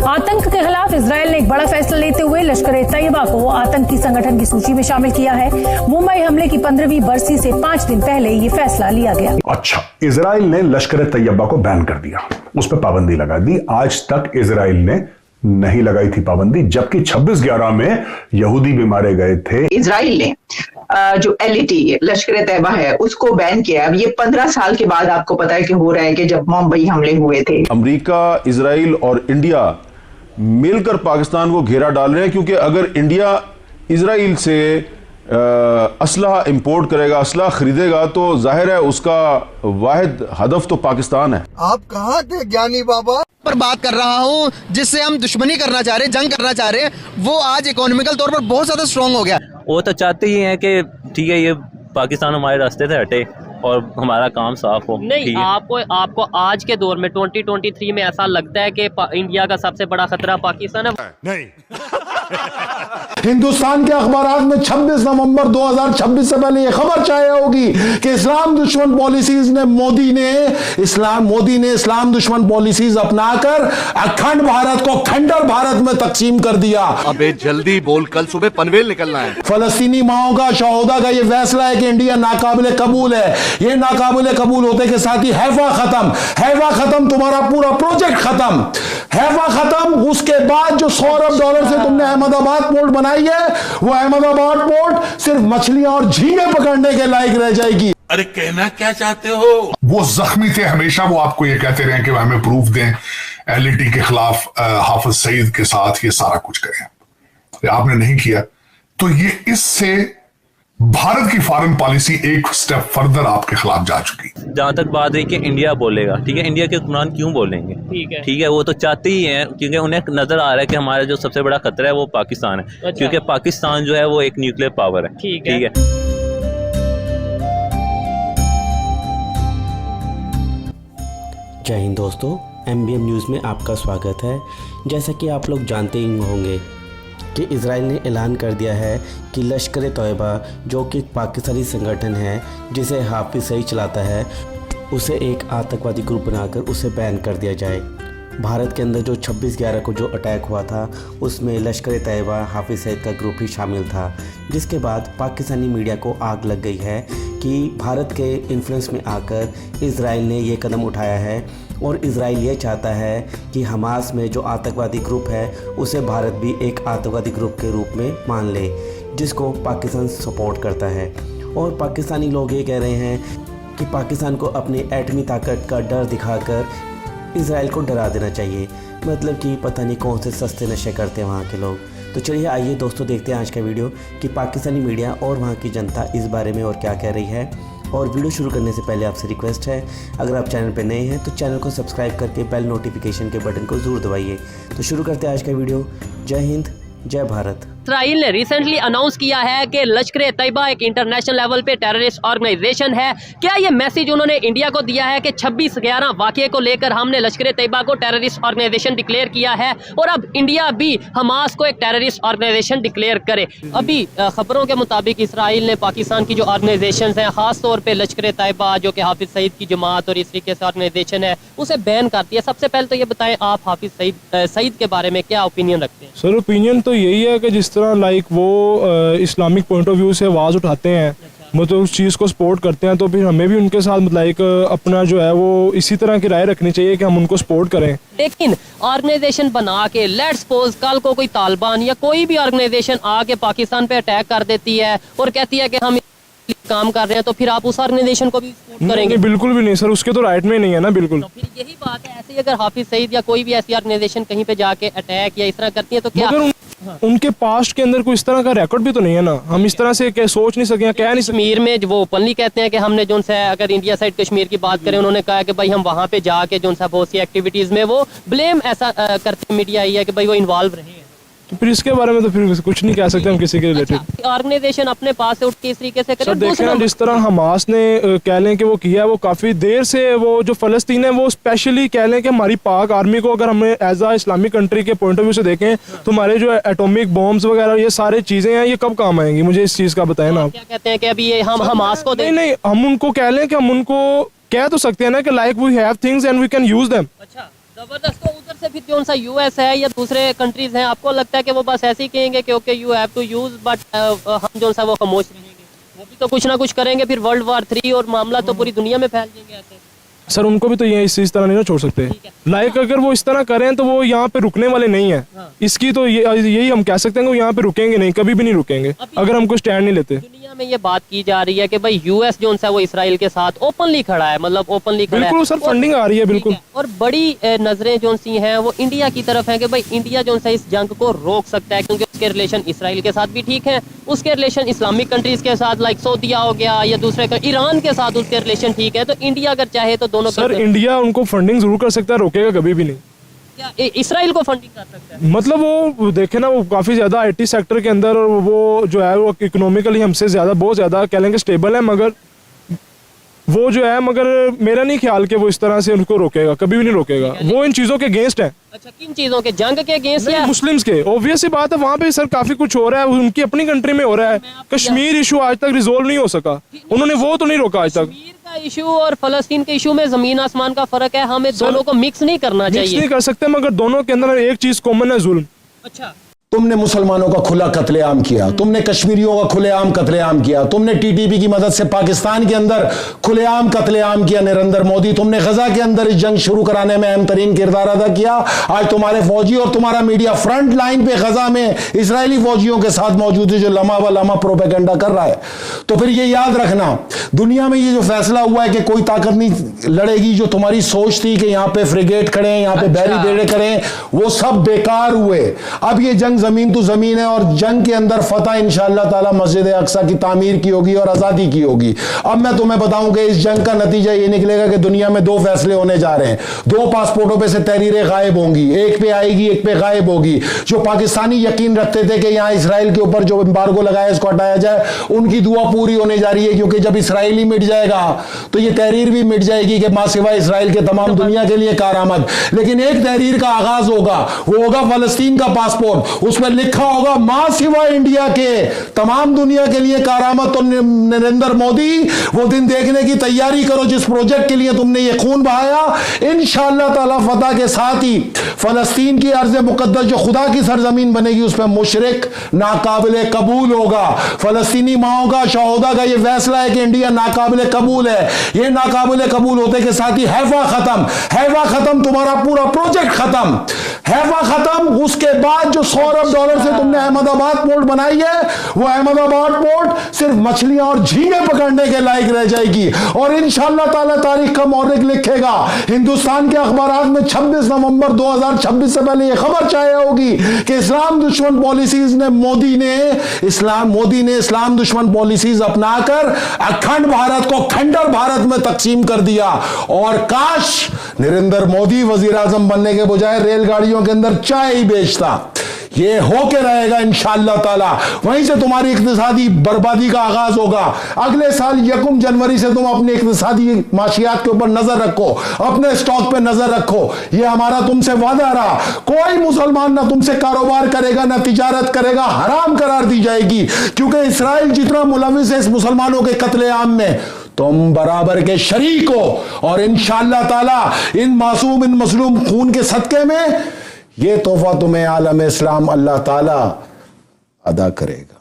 आतंक के खिलाफ इजरायल ने एक बड़ा फैसला लेते हुए लश्कर-ए-तैयबा को आतंकी संगठन की सूची में शामिल किया है। मुंबई हमले की 15वीं बरसी से 5 दिन पहले ये फैसला लिया गया। अच्छा, इजरायल ने लश्कर-ए-तैयबा को बैन कर दिया, उस पर पाबंदी लगा दी। आज तक इजरायल ने नहीं लगाई थी पाबंदी, जबकि 26/11 में यहूदी भी मारे गए थे। इजराइल ने जो एलईटी लश्कर-ए-तैयबा है उसको बैन किया। अब ये 15 साल के बाद आपको पता है कि हो रहा है कि जब मुंबई हमले हुए थे। अमेरिका, इजराइल और इंडिया मिलकर पाकिस्तान को घेरा डाल रहे हैं, क्योंकि अगर इंडिया इजराइल से असलहा इंपोर्ट करेगा, असलहा खरीदेगा, तो जाहिर है उसका वाहिद हदफ तो पाकिस्तान है। आप कहाँ थे ज्ञानी बाबा? पर बात कर रहा हूँ जिससे हम दुश्मनी करना चाह रहे हैं, जंग करना चाह रहे हैं, वो आज इकोनॉमिकल तौर पर बहुत ज्यादा स्ट्रांग हो गया। वो तो चाहते ही हैं कि ठीक है ये पाकिस्तान हमारे रास्ते से हटे और हमारा काम साफ हो। नहीं, आपको आज के दौर में 2023 में ऐसा लगता है कि इंडिया का सबसे बड़ा खतरा पाकिस्तान है? नहीं। हिंदुस्तान के अखबार में 26 नवंबर 2026 से पहले यह खबर चाहिए होगी कि इस्लाम दुश्मन पॉलिसीज ने मोदी ने इस्लाम दुश्मन पॉलिसीज अपनाकर अखंड भारत को खंडर भारत में तकसीम कर दिया। अबे जल्दी बोल, कल सुबह पनवेल निकलना है। फलस्तीनी माओ का शहोदा का यह फैसला है कि इंडिया नाकाबिले कबूल है। ये नाकाबिले कबूल होते के साथ ही हैफा खत्म, तुम्हारा पूरा प्रोजेक्ट खत्म, हैफा खत्म। उसके बाद जो $100 अरब से तुमने अहमदाबाद पोर्ट बनाई है, वो अहमदाबाद पोर्ट सिर्फ मछलियां और झींगे पकड़ने के लायक रह जाएगी। अरे कहना क्या चाहते हो? वो जख्मी थे हमेशा, वो आपको ये कहते रहे कि हमें प्रूफ दें, एलईटी के खिलाफ हाफिज सईद के साथ ये सारा कुछ करें। आपने नहीं किया, तो ये इससे भारत की फॉरेन पॉलिसी एक स्टेप फर्दर आपके खिलाफ जा चुकी। जहाँ तक बात है कि इंडिया बोलेगा, ठीक है, इंडिया के हुक्मरान क्यों बोलेंगे? ठीक है, वो तो चाहते ही हैं, क्योंकि उन्हें नजर आ रहा है कि हमारा जो सबसे बड़ा खतरा है वो पाकिस्तान है। अच्छा। क्योंकि पाकिस्तान जो है वो एक न्यूक्लियर पावर है। ठीक है। जय हिंद दोस्तों, MBM न्यूज़ में आपका स्वागत है। जैसा कि आप लोग जानते ही होंगे कि इजराइल ने ऐलान कर दिया है कि लश्कर-ए-तैयबा, जो कि एक पाकिस्तानी संगठन है जिसे हाफिज सईद चलाता है, उसे एक आतंकवादी ग्रुप बनाकर उसे बैन कर दिया जाए। भारत के अंदर जो 26/11 को जो अटैक हुआ था उसमें लश्कर-ए-तैयबा, हाफिज सईद का ग्रुप ही शामिल था, जिसके बाद पाकिस्तानी मीडिया को आग लग गई है कि भारत के इन्फ्लुएंस में आकर इजराइल ने ये कदम उठाया है और इजराइल ये चाहता है कि हमास में जो आतंकवादी ग्रुप है उसे भारत भी एक आतंकवादी ग्रुप के रूप में मान ले, जिसको पाकिस्तान सपोर्ट करता है। और पाकिस्तानी लोग ये कह रहे हैं कि पाकिस्तान को अपनी एटमी ताकत का डर दिखाकर इजराइल को डरा देना चाहिए। मतलब कि पता नहीं कौन से सस्ते नशे करते हैं वहाँ के लोग। तो चलिए आइए दोस्तों, देखते हैं आज का वीडियो कि पाकिस्तानी मीडिया और वहाँ की जनता इस बारे में और क्या कह रही है। और वीडियो शुरू करने से पहले आपसे रिक्वेस्ट है, अगर आप चैनल पर नए हैं तो चैनल को सब्सक्राइब करके बेल नोटिफिकेशन के बटन को ज़रूर दबाइए। तो शुरू करते हैं आज का वीडियो। जय हिंद, जय भारत। इजराइल ने रिसेंटली अनाउंस किया है कि लश्कर-ए-तैयबा एक इंटरनेशनल लेवल पे टेररिस्ट ऑर्गेनाइजेशन है। क्या ये मैसेज उन्होंने इंडिया को दिया है कि 26/11 वाक़ये को लेकर हमने लश्कर-ए-तैयबा को टेररिस्ट ऑर्गेनाइजेशन डिक्लेयर किया है और अब इंडिया भी हमास को एक टेररिस्ट ऑर्गेनाइजेशन डिक्लेयर करे? अभी खबरों के मुताबिक इजराइल ने पाकिस्तान की जो ऑर्गेनाइजेशन हैं, खास तौर पर लश्कर-ए-तैयबा जो कि हाफिज सईद की जमात और इस तरीके से ऑर्गेनाइजेशन है, उसे बैन कर दिया। सबसे पहले तो ये बताएं, आप हाफिज सईद के बारे में क्या ओपिनियन रखते हैं? सर, ओपिनियन तो यही है कि जिस तरह वो इस्लामिक पॉइंट ऑफ व्यू से आवाज़ उठाते हैं, मतलब उस चीज़ को सपोर्ट करते हैं, तो फिर हमें भी उनके साथ मतलब अपना जो है वो इसी तरह की राय रखनी चाहिए कि हम उनको सपोर्ट करें। लेकिन ऑर्गेनाइजेशन बना के लेट्स सपोज कल को कोई तालिबान या कोई भी ऑर्गेनाइजेशन आके पाकिस्तान पे अटैक कर देती है और कहती है कि हम काम कर रहे हैं, तो फिर आप उस ऑर्गेनाइजेशन को भी सपोर्ट करेंगे? बिल्कुल भी नहीं सर, उसके तो राइट में नहीं है ना। बिल्कुल, तो फिर यही बात है। ऐसे ही अगर हाफिज सईद या कोई भी ऐसी ऑर्गेनाइजेशन कहीं पे जाके अटैक या इस तरह करती है तो क्या उनके पास्ट के अंदर कोई इस तरह का रिकॉर्ड भी तो नहीं है ना। हम इस तरह से सोच नहीं सके, कह नहीं सके। कश्मीर में वो ओपनली कहते हैं कि हमने जो सा, अगर इंडिया साइड कश्मीर की बात करें, उन्होंने कहा कि भाई हम वहाँ पे जाके जो सा बहुत सी एक्टिविटीज में वो ब्लेम ऐसा करते मीडिया आई है कि भाई वो इन्वॉल्व रहे हैं। तो फिर इसके बारे में तो फिर कुछ नहीं कह सकते हम किसी के रिलेटेड। ऑर्गेनाइजेशन अपने पास से उठ के इस तरीके से करे। देखें ना, जिस तरह हमास ने कह लें कि वो किया है, वो काफ़ी देर से वो जो फ़लस्तीन है वो स्पेशली कह लें कि हमारी पाक आर्मी को अगर हमें एज आ इस्लामिक कंट्री के पॉइंट ऑफ व्यू से देखें तो हमारे जो एटॉमिक बॉम्ब्स वगैरह ये सारी चीज़ें हैं, ये कब काम आएंगी? मुझे इस चीज़ का बताएं ना। क्या कहते हैं कि अभी ये हम हमास को नहीं, हम उनको कह लें कि हम उनको कह तो सकते हैं ना कि like we have things and we can use them. अच्छा, जबरदस्त। तो उधर से फिर कौन सा यूएस है या दूसरे कंट्रीज हैं, आपको लगता है कि वो बस ऐसे ही कहेंगे कि okay you have to use, but हम जो सा वो खामोश रहेंगे? वो भी तो कुछ ना कुछ करेंगे, फिर वर्ल्ड वार 3 और मामला तो पूरी दुनिया में फैल जाएंगे ऐसे। सर उनको भी तो ये इस तरह नहीं ना छोड़ सकते। लाइक अगर वो इस तरह करें तो वो यहाँ पे रुकने वाले नहीं है। इसकी तो यही हम कह सकते हैं कि वो यहाँ पे रुकेंगे नहीं, कभी भी नहीं रुकेंगे अगर हम कोई स्टैंड नहीं लेते। दुनिया में ये बात की जा रही है कि भाई यूएस जो है वो इसराइल के साथ ओपनली खड़ा है, मतलब ओपनली खड़ा है। बिल्कुल सर, फंडिंग आ रही है बिल्कुल। और बड़ी नजरें जो सी हैं वो इंडिया की तरफ है कि भाई इंडिया जो है इस जंग को रोक सकता है, क्योंकि उसके रिलेशन इसराइल के साथ भी ठीक है, उसके रिलेशन इस्लामिक कंट्रीज के साथ लाइक सऊदीया हो गया या दूसरे ईरान के साथ उसके रिलेशन ठीक है। तो इंडिया अगर चाहे तो दोनों सर इंडिया उनको फंडिंग जरूर कर सकता है, रोकेगा कभी भी नहीं। क्या इसराइल को फंडिंग कर सकता है? मतलब वो देखे ना, वो काफी ज्यादा आईटी सेक्टर के अंदर, और वो जो है वो इकोनॉमिकली हमसे ज्यादा बहुत ज्यादा कह लेंगे स्टेबल है, मगर वो जो है, मगर मेरा नहीं ख्याल कि वो इस तरह से उनको रोकेगा, कभी भी नहीं रोकेगा। वो इन चीजों के अगेंस्ट है। अच्छा, किन चीजों के? जंग के अगेंस्ट या मुस्लिम्स के? ऑब्वियस सी बात है, वहाँ पे सर काफी कुछ हो रहा है, उनकी अपनी कंट्री में हो रहा है। कश्मीर इशू आज तक रिजोल्व नहीं हो सका, उन्होंने वो तो नहीं रोका आज तक। इशू और फलस्तीन के इशू में जमीन आसमान का फर्क है, हमें दोनों को मिक्स नहीं करना चाहिए। मिक्स नहीं कर सकते, मगर दोनों के अंदर एक चीज कॉमन है, जुल्म। अच्छा, तुमने मुसलमानों का खुला कत्लेआम किया, तुमने कश्मीरियों का खुलेआम कत्लेआम किया, तुमने टीटीपी की मदद से पाकिस्तान के अंदर खुलेआम कत्लेआम किया। नरेंद्र मोदी, तुमने गजा के अंदर इस जंग शुरू कराने में अहम तरीन किरदार अदा किया। आज तुम्हारे फौजी और तुम्हारा मीडिया फ्रंट लाइन पे गजा में इसराइली फौजियों के साथ मौजूद है, जो लम्हा व लम्हा प्रोपेगेंडा कर रहा है। तो फिर ये याद रखना, दुनिया में ये जो फैसला हुआ है कि कोई ताकत नहीं लड़ेगी, जो तुम्हारी सोच थी कि यहाँ पे फ्रिगेट खड़े, यहाँ पे बैरी बेड़े खड़े, वो सब बेकार हुए। अब ये जंग जमीन तो जमीन है, और जंग के अंदर फतह इंशाअल्लाह ताला मस्जिद अक्सा की तामीर की होगी और आजादी की होगी। अब मैं तुम्हें बताऊं कि इस जंग का नतीजा ये निकलेगा कि दुनिया में 2 फैसले होने जा रहे हैं। 2 पासपोर्टों पे से तहरीरें गायब होंगी, एक पे आएगी, एक पे गायब होगी। जो पाकिस्तानी यकीन रखते थे कि यहां इसराइल के ऊपर जो एम्बार्गो लगाया इसको हटाया जाए, उनकी दुआ पूरी होने जा रही है, क्योंकि जब इसराइली मिट जाएगा तो ये तहरीर भी मिट जाएगी कि मां सिवा इसराइल के तमाम दुनिया के लिए कारआमद। लेकिन एक तहरीर का आगाज होगा, वो होगा फलस्तीन का पासपोर्ट। उसमें लिखा होगा मां सिवा इंडिया के तमाम दुनिया के लिए कारआमद। तो नरेंद्र मोदी, वो दिन देखने की तैयारी करो जिस प्रोजेक्ट के लिए तुमने ये खून बहाया। इंशाअल्लाह ताला फतह के साथ ही फलस्तीन की अर्ज़ मुकद्दस जो खुदा की सरजमीन बनेगी, उस पर मुशरिक नाकाबिले कबूल होगा। फलस्तीनी माओं का, शहोदा का ये फैसला है कि इंडिया नाकाबिले कबूल है। ये नाकाबिले कबूल होते के साथ ही हैफा खत्म, हैफा खत्म, तुम्हारा पूरा प्रोजेक्ट खत्म, हैफा खत्म। उसके बाद जो $100 अरब से तुमने अहमदाबाद पोर्ट बनाई है, वो अहमदाबाद पोर्ट सिर्फ मछलियां और झींगे पकड़ने के लायक रह जाएगी। और इंशाअल्लाह ताला तारीख का मौलिक लिखेगा, हिंदुस्तान के अखबारात में 26 नवंबर 2026 से पहले यह खबर छाया होगी कि इस्लाम दुश्मन पॉलिसीज ने मोदी ने इस्लाम दुश्मन पॉलिसीज अपनाकर अखंड भारत को खंडर भारत में तकसीम कर दिया। और काश नरेंद्र मोदी वजीर आजम बनने के बजाय रेलगाड़ियों के अंदर चाय ही बेचता। ये होके रहेगा इंशाअल्लाह ताला। वहीं से तुम्हारी इक्तिसादी बर्बादी का आगाज होगा। अगले साल 1 जनवरी से तुम अपने इक्तिसादी माशियात के ऊपर नजर रखो, अपने स्टॉक पे नजर रखो। ये हमारा तुमसे वादा रहा, कोई मुसलमान ना तुमसे कारोबार करेगा, ना तिजारत करेगा, हराम करार दी जाएगी। क्योंकि इसराइल जितना मुलविस है इस मुसलमानों के कत्लेआम में, तुम बराबर के शरीक हो। और इंशाअल्लाह ताला इन मासूम, इन मजलूम खून के सदके में ये तोहफा तुम्हें आलम इस्लाम अल्लाह ताला अदा करेगा।